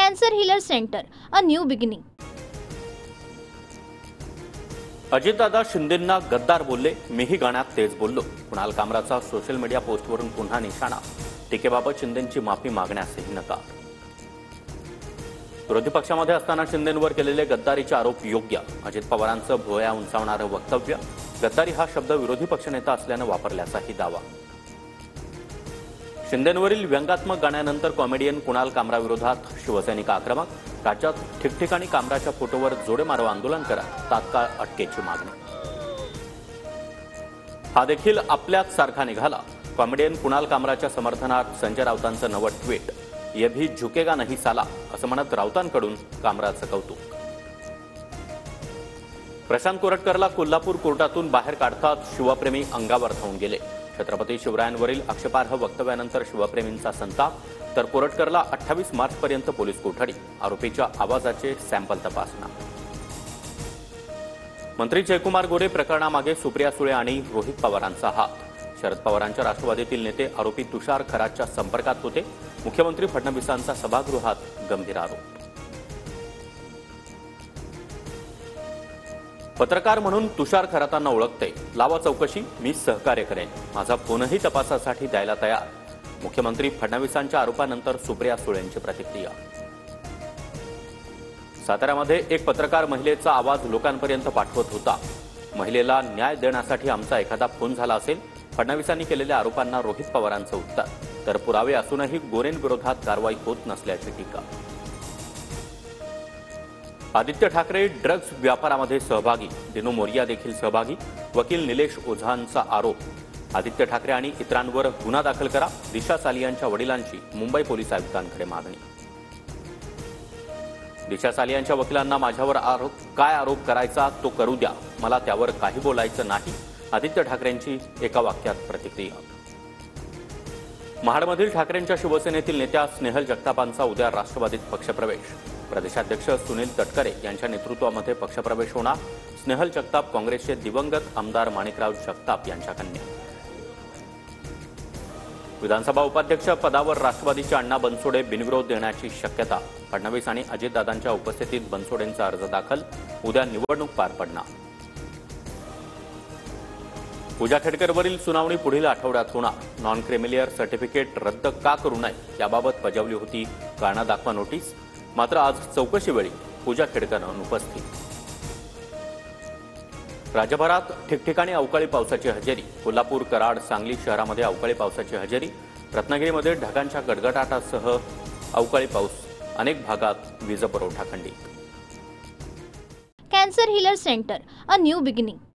Cancer Healer Center, a new beginning. Ajitdada शिंदेंना गद्दार बोलले, मीही गाण्यात तेच बोललो. कुणाल कामराचा सोशल मीडिया पोस्टवरून पुन्हा निशाणा. टीकेबाबत शिंदेंची माफी मागण्यासही नकार. विरोधी पक्षामध्ये असताना शिंदेंवर केलेले गद्दारीचे आरोप योग्य. अजित पवारांचं भुवया उंचावणारं वक्तव्य. गद्दारी हा शब्द विरोधी पक्षनेता असल्यानं वापरल्याचाही दावा. शिंदेंवरील व्यंगात्मक गाण्यानंतर कॉमेडियन कुणाल कामराविरोधात शिवसैनिक आक्रमक. राज्यात ठिकठिकाणी कामराच्या फोटोवर जोडे मारो आंदोलन करा, तात्काळ अटकेची मागणी. हा देखील आपल्याच सारखा निघाला. कॉमेडियन कुणाल कामराच्या समर्थनात संजय राऊतांचं नवं ट्विट. ये भी झुकेगा नहीं साला असं म्हणत राऊतांकडून कामराचं कौतुक. प्रशांत कोरटकरला कोल्हापूर कोर्टातून बाहेर काढतात शिवप्रेमी अंगावर धावून गेले. छत्रपती शिवरायांवरील आक्षेपार्ह वक्तव्यानंतर शिवप्रेमींचा संताप. तर कोरटकरला 28 मार्चपर्यंत पोलीस कोठडी. आरोपीच्या आवाजाचे सॅम्पल तपासना. मंत्री जयकुमार गोरे प्रकरणामागे सुप्रिया सुळे आणि रोहित पवारांचा हात. शरद पवारांच्या राष्ट्रवादीतील नेते आरोपी तुषार खरातच्या संपर्कात होते. मुख्यमंत्री फडणवीसांचा सभागृहात गंभीर आरोप. पत्रकार म्हणून तुषार खरातांना ओळखते, लावा चौकशी, मी सहकार्य करेन. माझा फोनही तपासासाठी द्यायला तयार. मुख्यमंत्री फडणवीसांच्या आरोपानंतर सुप्रिया सुळेंची प्रतिक्रिया. साताऱ्यामध्ये एक पत्रकार महिलेचा आवाज लोकांपर्यंत पाठवत होता. महिलेला न्याय देण्यासाठी आमचा एखादा फोन झाला असेल. फडणवीसांनी केलेल्या आरोपांना रोहित पवारांचं उत्तर. तर पुरावे असूनही गोरेंविरोधात कारवाई होत नसल्याची टीका. आदित्य ठाकरे ड्रग्ज व्यापारामध्ये सहभागी. दिनू मोरिया देखील सहभागी. वकील निलेश ओझांचा आरोप. आदित्य ठाकरे आणि इतरांवर गुन्हा दाखल करा. दिशा सालियांच्या वडिलांची मुंबई पोलीस आयुक्तांकडे मागणी. दिशा सालियांच्या वकिलांना माझ्यावर काय आरोप करायचा तो करू द्या, मला त्यावर काही बोलायचं नाही. आदित्य ठाकरेंची एका वाक्यात प्रतिक्रिया. महाडमधील ठाकरेंच्या शिवसेनेतील नेत्या स्नेहल जगतापांचा उद्या राष्ट्रवादीत पक्षप्रवेश. प्रदेशाध्यक्ष सुनील तटकरे यांच्या नेतृत्वामध्ये पक्षप्रवेश होणार. स्नेहल जगताप काँग्रेसचे दिवंगत आमदार माणिकराव जगताप यांच्या कन्या. विधानसभा उपाध्यक्ष पदावर राष्ट्रवादीचे अण्णा बनसोडे बिनविरोध देण्याची शक्यता. फडणवीस आणि अजितदादांच्या उपस्थितीत बनसोडेंचा अर्ज दाखल. उद्या निवडणूक पार पडणार. पूजा खेडकरवरील सुनावणी पुढील आठवड्यात होणार. नॉन क्रिमिलियर सर्टिफिकेट रद्द का करू नये याबाबत बजावली होती कारणं दाखवा नोटीस. मात्र आज चौकशीवेळी पूजा खेडकर अनुपस्थित. राज्यभरात ठिकठिकाणी अवकाळी पावसाची हजेरी. कोल्हापूर, कराड, सांगली शहरामध्ये अवकाळी पावसाची हजेरी. रत्नागिरीमध्ये ढगांच्या गडगडाटासह अवकाळी पाऊस. अनेक भागात वीज पुरवठा खंडित. Cancer Healer Center, a new beginning.